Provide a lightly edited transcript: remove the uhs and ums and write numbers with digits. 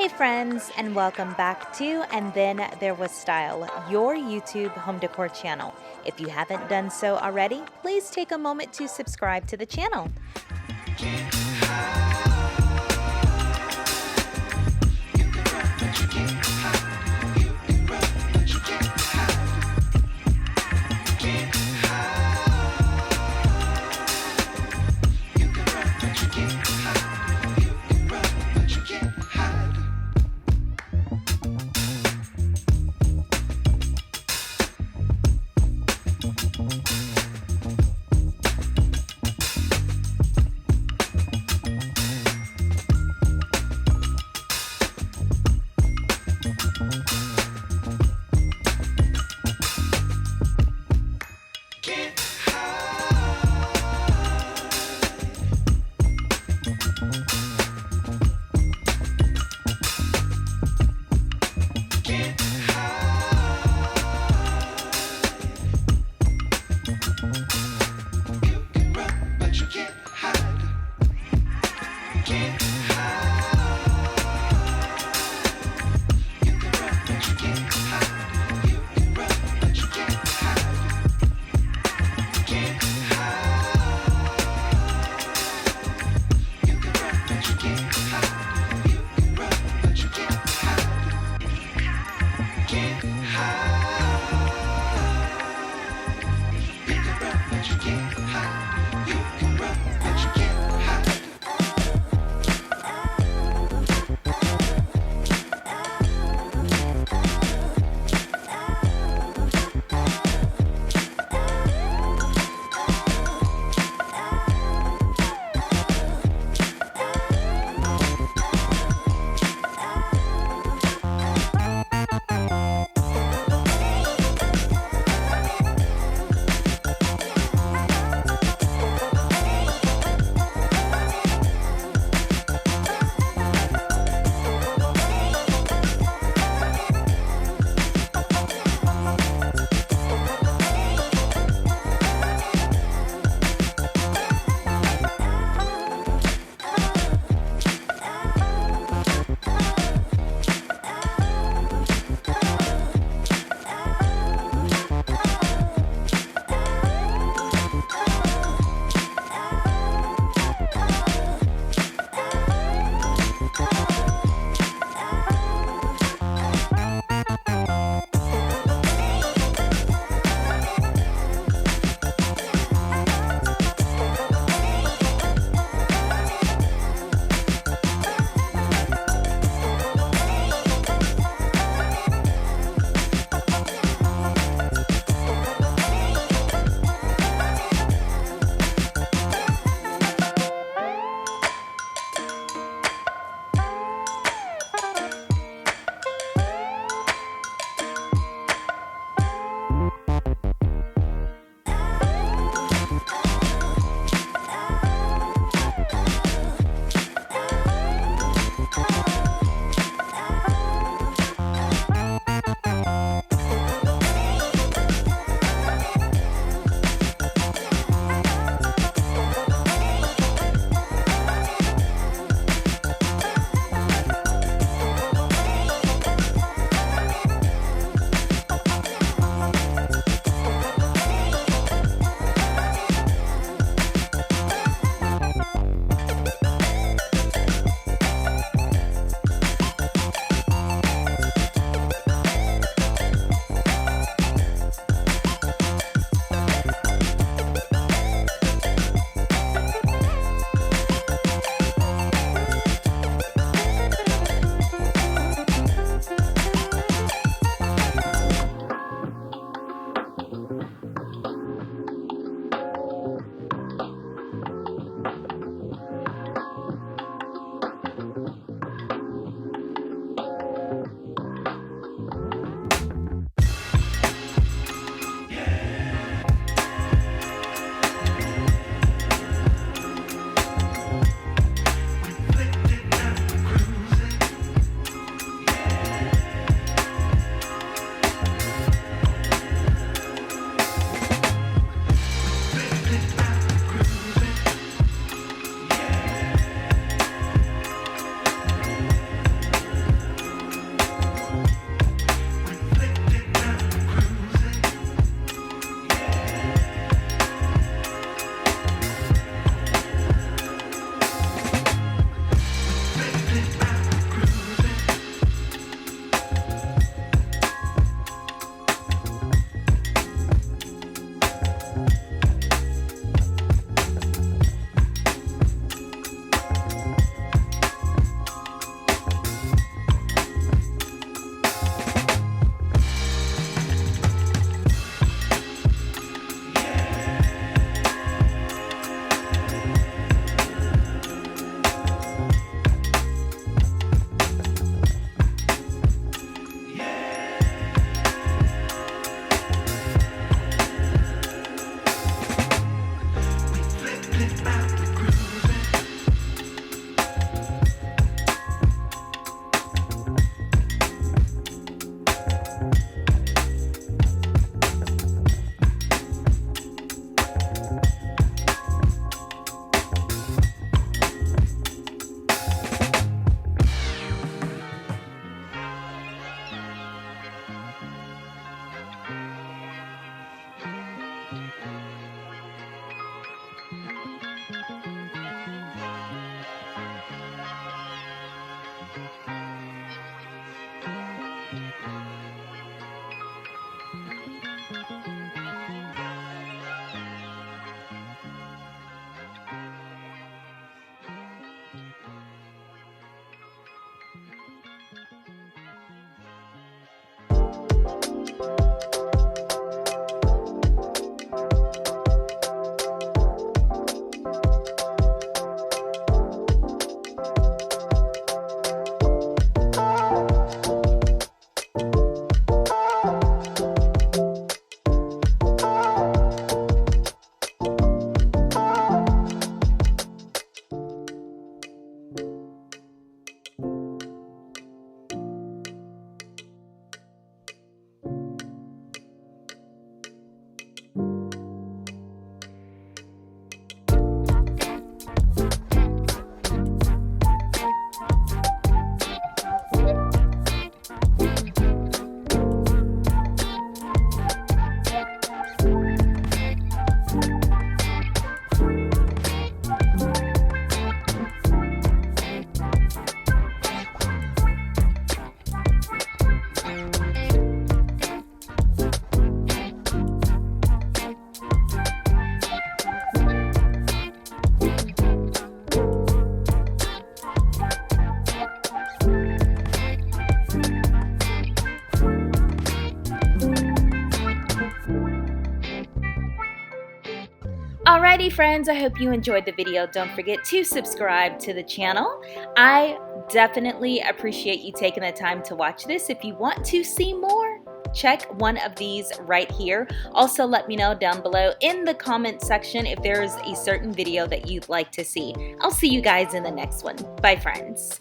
Hey friends, and welcome back to And Then There Was Style, your YouTube home decor channel. If you haven't done so already, please take a moment to subscribe to the channel. Alrighty friends, I hope you enjoyed the video. Don't forget to subscribe to the channel. I definitely appreciate you taking the time to watch this. If you want to see more, check one of these right here. Also, let me know down below in the comment section if there is a certain video that you'd like to see. I'll see you guys in the next one. Bye friends.